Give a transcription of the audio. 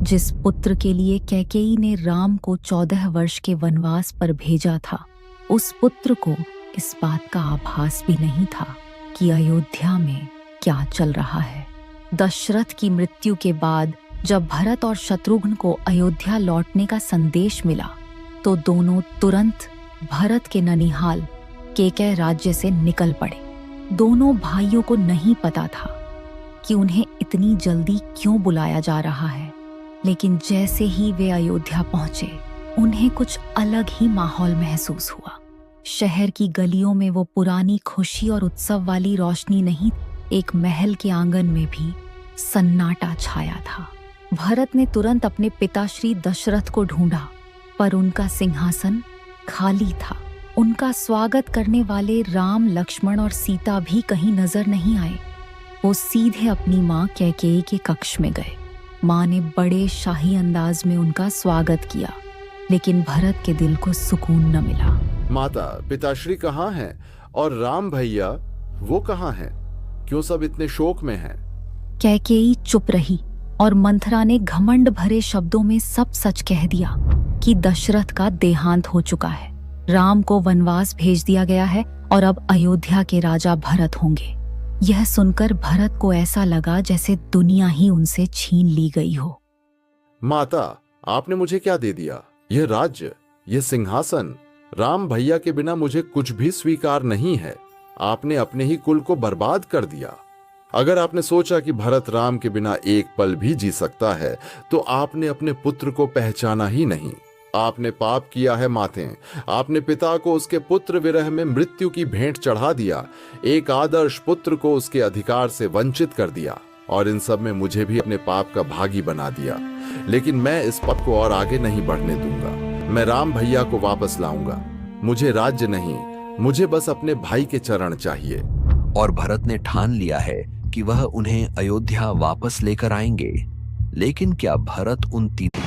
जिस पुत्र के लिए कैकेयी ने राम को 14 वर्ष के वनवास पर भेजा था, उस पुत्र को इस बात का आभास भी नहीं था कि अयोध्या में क्या चल रहा है। दशरथ की मृत्यु के बाद जब भरत और शत्रुघ्न को अयोध्या लौटने का संदेश मिला तो दोनों तुरंत भरत के ननिहाल केकय राज्य से निकल पड़े। दोनों भाइयों को नहीं पता था कि उन्हें इतनी जल्दी क्यों बुलाया जा रहा है, लेकिन जैसे ही वे अयोध्या पहुंचे उन्हें कुछ अलग ही माहौल महसूस हुआ। शहर की गलियों में वो पुरानी खुशी और उत्सव वाली रोशनी नहीं, एक महल के आंगन में भी सन्नाटा छाया था। भरत ने तुरंत अपने पिता श्री दशरथ को ढूंढा, पर उनका सिंहासन खाली था। उनका स्वागत करने वाले राम, लक्ष्मण और सीता भी कहीं नजर नहीं आए। वो सीधे अपनी माँ कैकेयी के कक्ष में गए। माँ ने बड़े शाही अंदाज में उनका स्वागत किया, लेकिन भरत के दिल को सुकून न मिला। माता, पिताश्री कहाँ हैं? और राम भैया वो कहाँ हैं? क्यों सब इतने शोक में हैं? कैकेयी चुप रही और मंथरा ने घमंड भरे शब्दों में सब सच कह दिया कि दशरथ का देहांत हो चुका है, राम को वनवास भेज दिया गया है और अब अयोध्या के राजा भरत होंगे। यह सुनकर भरत को ऐसा लगा जैसे दुनिया ही उनसे छीन ली गई हो। माता, आपने मुझे क्या दे दिया? यह राज्य, यह सिंहासन, राम भैया के बिना मुझे कुछ भी स्वीकार नहीं है। आपने अपने ही कुल को बर्बाद कर दिया। अगर आपने सोचा कि भरत राम के बिना एक पल भी जी सकता है, तो आपने अपने पुत्र को पहचाना ही नहीं। आपने पाप किया है माते। आपने पिता को उसके पुत्र विरह में मृत्यु की भेंट चढ़ा दिया, एक आदर्श पुत्र को उसके अधिकार से वंचित कर दिया, और इन सब में मुझे भी अपने पाप का भागी बना दिया। लेकिन मैं इस पथ को और आगे नहीं बढ़ने दूंगा। मैं राम भैया को वापस लाऊंगा। मुझे राज्य नहीं, मुझे बस अपने भाई के चरण चाहिए। और भरत ने ठान लिया है कि वह उन्हें अयोध्या वापस लेकर आएंगे। लेकिन क्या भरत उन तीनों